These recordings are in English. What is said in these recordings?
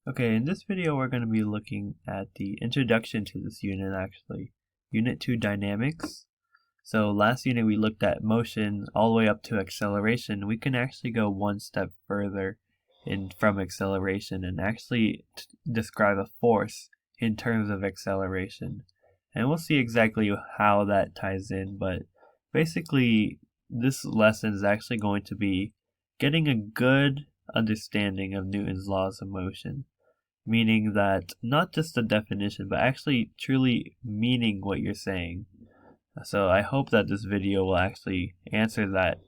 Okay, in this video we're going to be looking at the introduction to this unit actually. Unit 2 Dynamics. So last unit we looked at motion all the way up to acceleration. We can actually go one step further from acceleration and actually describe a force in terms of acceleration. And we'll see exactly how that ties in, but basically this lesson is actually going to be getting a good understanding of Newton's laws of motion. Meaning that not just the definition, but actually truly meaning what you're saying. So I hope that this video will actually answer that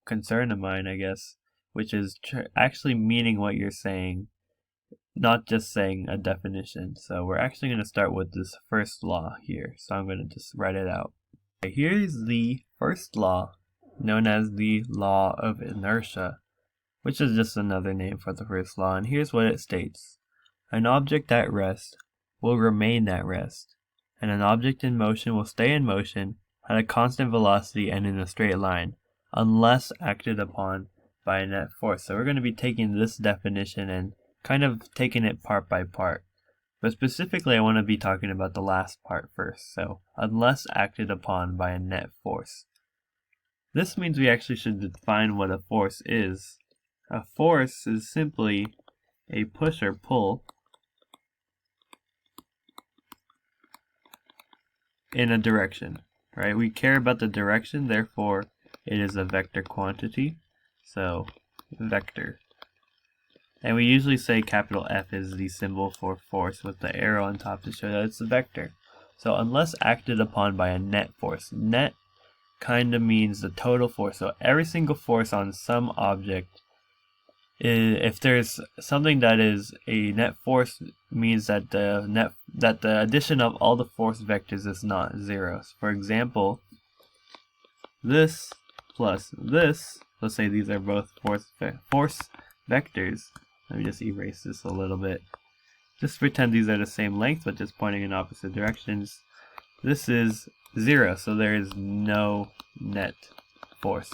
concern of mine, I guess, which is actually meaning what you're saying, not just saying a definition. So we're actually going to start with this first law here. So I'm going to just write it out. Okay, here's the first law, known as the law of inertia, which is just another name for the first law. And here's what it states. An object at rest will remain at rest, and an object in motion will stay in motion at a constant velocity and in a straight line, unless acted upon by a net force. So we're going to be taking this definition and kind of taking it part by part. But specifically I want to be talking about the last part first. So, unless acted upon by a net force. This means we actually should define what a force is. A force is simply a push or pull in a direction, right? We care about the direction, therefore it is a vector quantity, so vector. And we usually say capital F is the symbol for force with the arrow on top to show that it's a vector. So unless acted upon by a net force, net kind of means the total force, so every single force on some object, if there's something that is a net force, means that the addition of all the force vectors is not zero. So for example, this plus this, let's say these are both force vectors. Let me just erase this a little bit. Just pretend these are the same length but just pointing in opposite directions. This is 0, so there is no net force.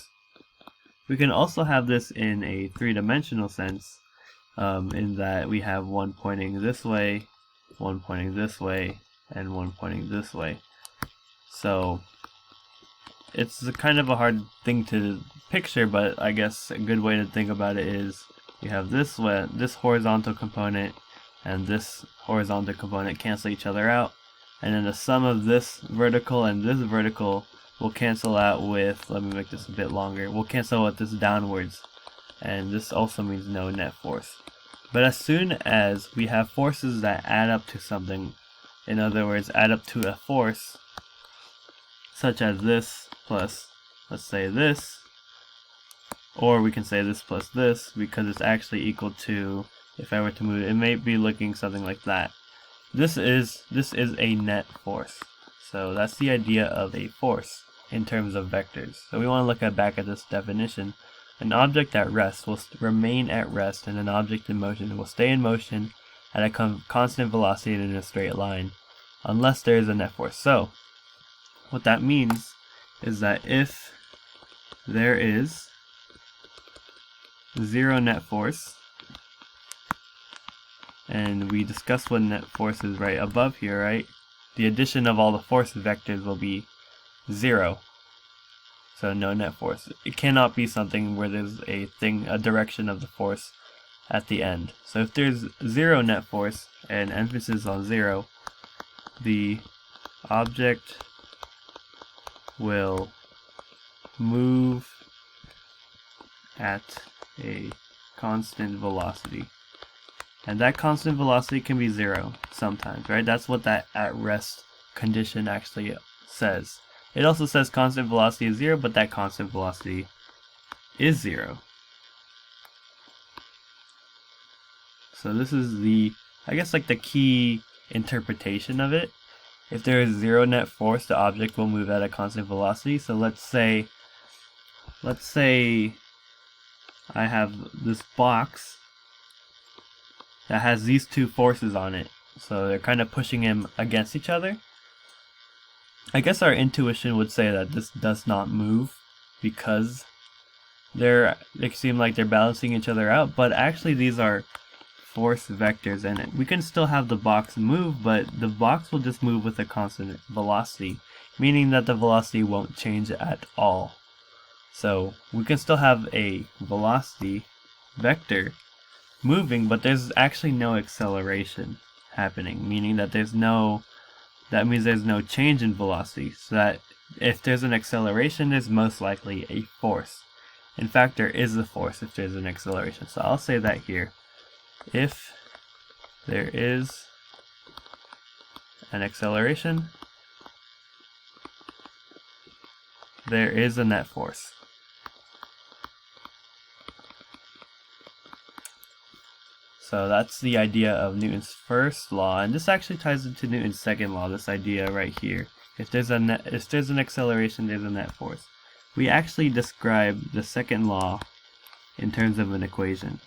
We can also have this in a three-dimensional sense, in that we have one pointing this way, one pointing this way, and one pointing this way. So it's kind of a hard thing to picture, but I guess a good way to think about it is we have this horizontal component and this horizontal component cancel each other out, and then the sum of this vertical and this vertical will cancel out with, let me make this a bit longer, we'll cancel with this downwards, and this also means no net force. But as soon as we have forces that add up to something, in other words add up to a force, such as this plus, let's say this, or we can say this plus this, because it's actually equal to, if I were to move it, it may be looking something like that. This is a net force. So that's the idea of a force in terms of vectors. So we want to look back at this definition. An object at rest will remain at rest, and an object in motion will stay in motion at a constant velocity and in a straight line, unless there is a net force. So what that means is that if there is zero net force, and we discussed what net force is right above here, right? The addition of all the force vectors will be 0. So no net force. It cannot be something where there's a direction of the force at the end. So if there's 0 net force, and emphasis on 0, the object will move at a constant velocity. And that constant velocity can be 0 sometimes, right? That's what that at rest condition actually says. It also says constant velocity is 0, but that constant velocity is 0. So this is the, I guess, like the key interpretation of it. If there is 0 net force, the object will move at a constant velocity. So let's say I have this box that has these two forces on it, so they're kind of pushing him against each other. I guess our intuition would say that this does not move because they seem like they're balancing each other out, but actually these are force vectors in it. We can still have the box move, but the box will just move with a constant velocity, meaning that the velocity won't change at all. So we can still have a velocity vector moving, but there's actually no acceleration happening, meaning that that means there's no change in velocity, so that if there's an acceleration, there's most likely a force. In fact, there is a force if there's an acceleration. So I'll say that here. If there is an acceleration, there is a net force. So that's the idea of Newton's first law, and this actually ties into Newton's second law, this idea right here. If there's an acceleration, there's a net force. We actually describe the second law in terms of an equation.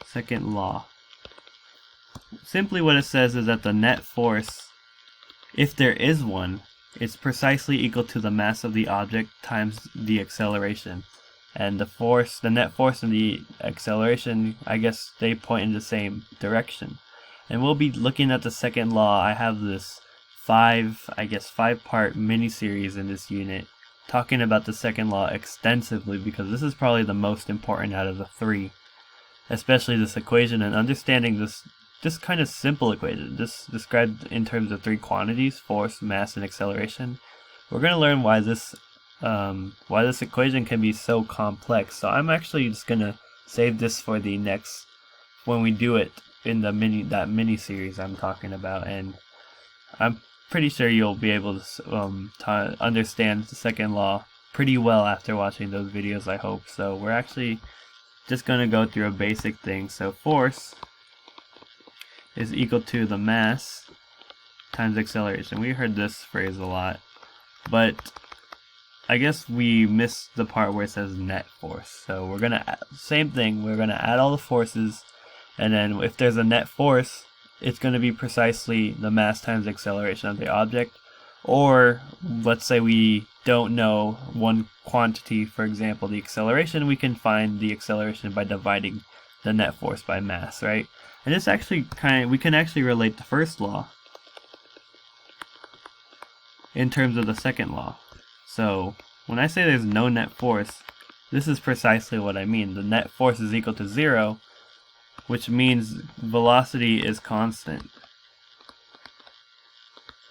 Second law. Simply what it says is that the net force, if there is one, is precisely equal to the mass of the object times the acceleration. And the net force and the acceleration, I guess they point in the same direction. And we'll be looking at the second law. I have this five-part mini-series in this unit talking about the second law extensively, because this is probably the most important out of the three, especially this equation and understanding this kind of simple equation, just described in terms of three quantities: force, mass, and acceleration. We're going to learn why this equation can be so complex. So I'm actually just going to save this for the next, when we do it in the mini series I'm talking about, and I'm pretty sure you'll be able to understand the second law pretty well after watching those videos, I hope. So we're actually just going to go through a basic thing. So force is equal to the mass times acceleration. We heard this phrase a lot, but I guess we missed the part where it says net force. So we're going to, same thing, we're going to add all the forces, and then if there's a net force, it's going to be precisely the mass times acceleration of the object. Or let's say we don't know one quantity, for example the acceleration, we can find the acceleration by dividing the net force by mass, right? And this actually we can actually relate the first law in terms of the second law. So when I say there's no net force, this is precisely what I mean. The net force is equal to 0, which means velocity is constant,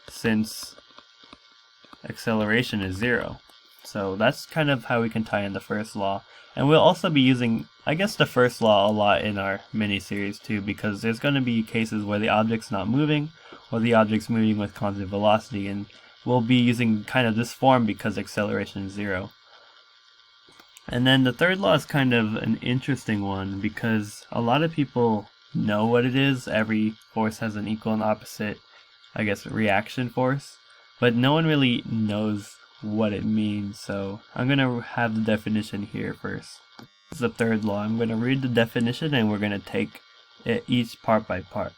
since acceleration is 0. So that's kind of how we can tie in the first law. And we'll also be using, I guess, the first law a lot in our mini-series too, because there's going to be cases where the object's not moving, or the object's moving with constant velocity, and we'll be using kind of this form because acceleration is 0. And then the third law is kind of an interesting one, because a lot of people know what it is. Every force has an equal and opposite, I guess, reaction force, but no one really knows what it means. So I'm going to have the definition here first. This is the third law. I'm going to read the definition and we're going to take it each part by part.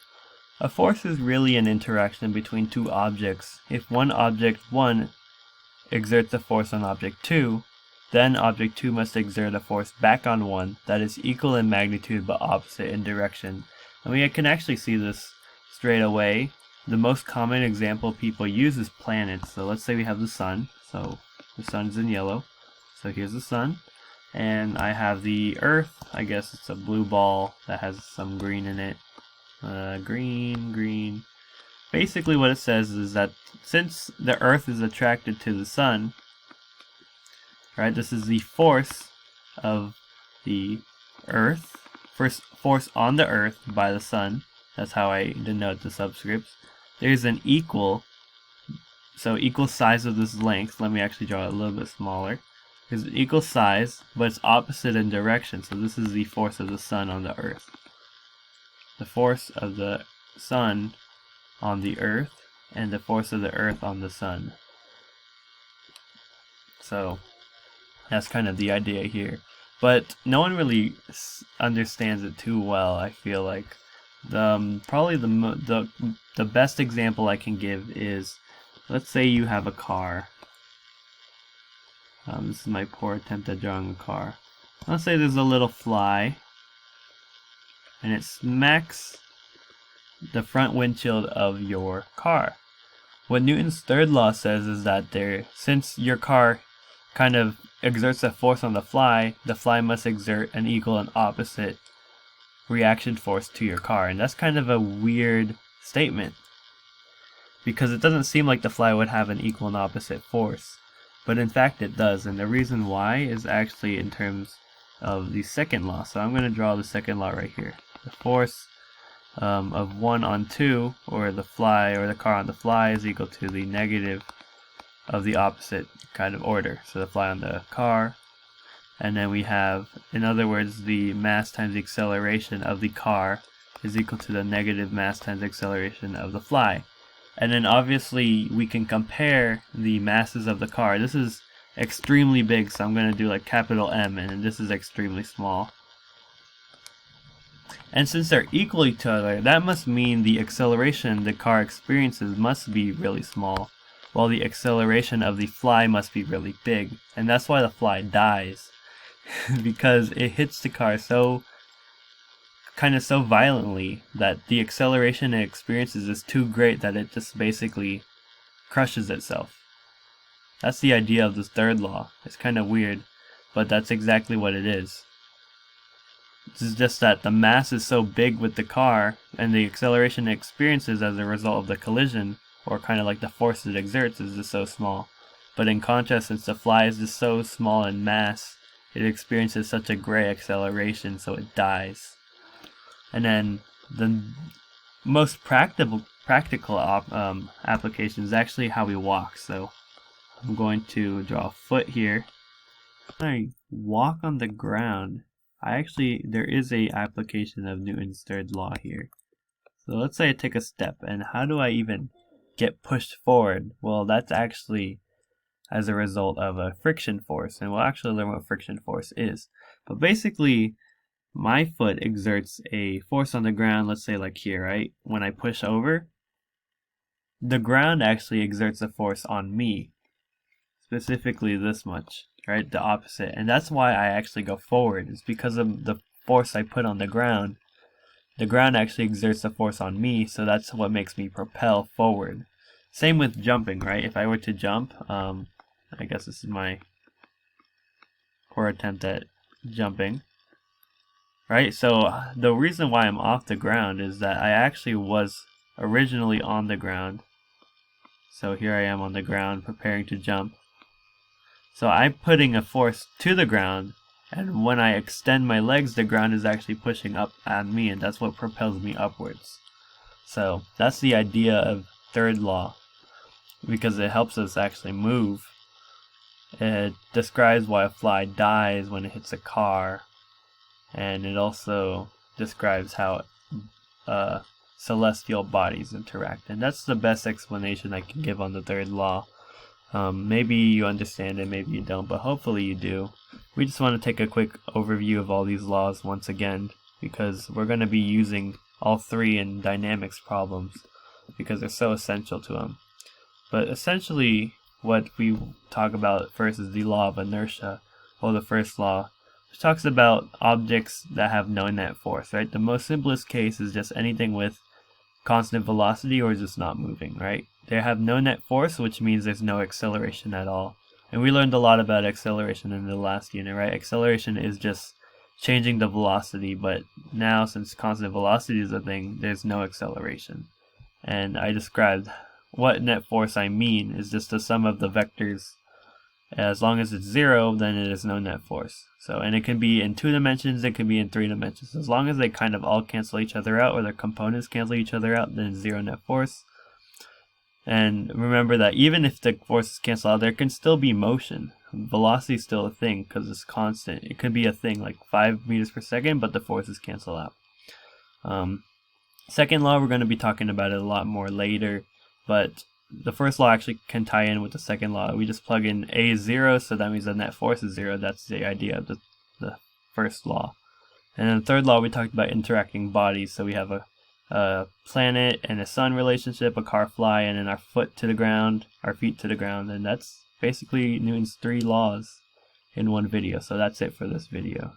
A force is really an interaction between two objects. If one object 1 exerts a force on object 2, then object 2 must exert a force back on 1 that is equal in magnitude but opposite in direction. And we can actually see this straight away. The most common example people use is planets. So let's say we have the sun. So the sun's in yellow. So here's the sun. And I have the earth. I guess it's a blue ball that has some green in it. Green. Basically what it says is that since the earth is attracted to the sun, right, this is the force of the earth, force on the earth by the sun. That's how I denote the subscripts. There's an equal size of this length. Let me actually draw it a little bit smaller. There's an equal size, but it's opposite in direction. So this is the force of the sun on the earth. The force of the sun on the earth, and the force of the earth on the sun. So that's kind of the idea here. But no one really understands it too well, I feel like. Probably the best example I can give is, let's say you have a car. This is my poor attempt at drawing a car. Let's say there's a little fly, and it smacks the front windshield of your car. What Newton's third law says is that since your car kind of exerts a force on the fly must exert an equal and opposite reaction force to your car. And that's kind of a weird statement, because it doesn't seem like the fly would have an equal and opposite force, but in fact it does. And the reason why is actually in terms of the second law. So I'm going to draw the second law right here. The force of 1 on 2, or the fly or the car on the fly, is equal to the negative of the opposite kind of order. So the fly on the car, and then we have, in other words, the mass times the acceleration of the car is equal to the negative mass times the acceleration of the fly. And then obviously we can compare the masses of the car. This is extremely big, so I'm going to do like capital M, and this is extremely small. And since they're equal to each other, that must mean the acceleration the car experiences must be really small, while the acceleration of the fly must be really big. And that's why the fly dies, because it hits the car so violently that the acceleration it experiences is too great that it just basically crushes itself. That's the idea of this third law. It's kind of weird, but that's exactly what it is. It's just that the mass is so big with the car, and the acceleration it experiences as a result of the collision, or kind of like the force it exerts, is just so small. But in contrast, since the fly is just so small in mass, it experiences such a great acceleration, so it dies. And then the most practical application is actually how we walk. So I'm going to draw a foot here. When I walk on the ground, there is a application of Newton's third law here. So let's say I take a step, and how do I even get pushed forward? Well, that's actually as a result of a friction force, and we'll actually learn what friction force is. But basically, my foot exerts a force on the ground, let's say like here, right? When I push over, the ground actually exerts a force on me, specifically this much, right? The opposite. And that's why I actually go forward. It's because of the force I put on the ground. The ground actually exerts a force on me, so that's what makes me propel forward. Same with jumping, right? If I were to jump, I guess this is my poor attempt at jumping. Right, so the reason why I'm off the ground is that I actually was originally on the ground. So here I am on the ground preparing to jump. So I'm putting a force to the ground, and when I extend my legs, the ground is actually pushing up at me, and that's what propels me upwards. So that's the idea of third law, because it helps us actually move. It describes why a fly dies when it hits a car. And it also describes how celestial bodies interact. And that's the best explanation I can give on the third law. Maybe you understand it, maybe you don't, but hopefully you do. We just want to take a quick overview of all these laws once again, because we're going to be using all three in dynamics problems, because they're so essential to them. But essentially, what we talk about first is the law of inertia, or the first law, which talks about objects that have no net force, right? The most simplest case is just anything with constant velocity or just not moving, right? They have no net force, which means there's no acceleration at all. And we learned a lot about acceleration in the last unit, right? Acceleration is just changing the velocity, but now since constant velocity is a thing, there's no acceleration. And I described what net force I mean is just the sum of the vectors. As long as it's 0, then it is no net force. So, and it can be in 2 dimensions, it can be in 3 dimensions. As long as they kind of all cancel each other out, or their components cancel each other out, then it's 0 net force. And remember that even if the forces cancel out, there can still be motion. Velocity is still a thing because it's constant. It could be a thing like 5 meters per second, but the forces cancel out. Second law, we're going to be talking about it a lot more later, but the first law actually can tie in with the second law. We just plug in A is 0, so that means the net force is 0. That's the idea of the first law. And then the third law, we talked about interacting bodies. So we have a planet and a sun relationship, a car, fly, and then our foot to the ground, our feet to the ground. And that's basically Newton's 3 laws in one video. So that's it for this video.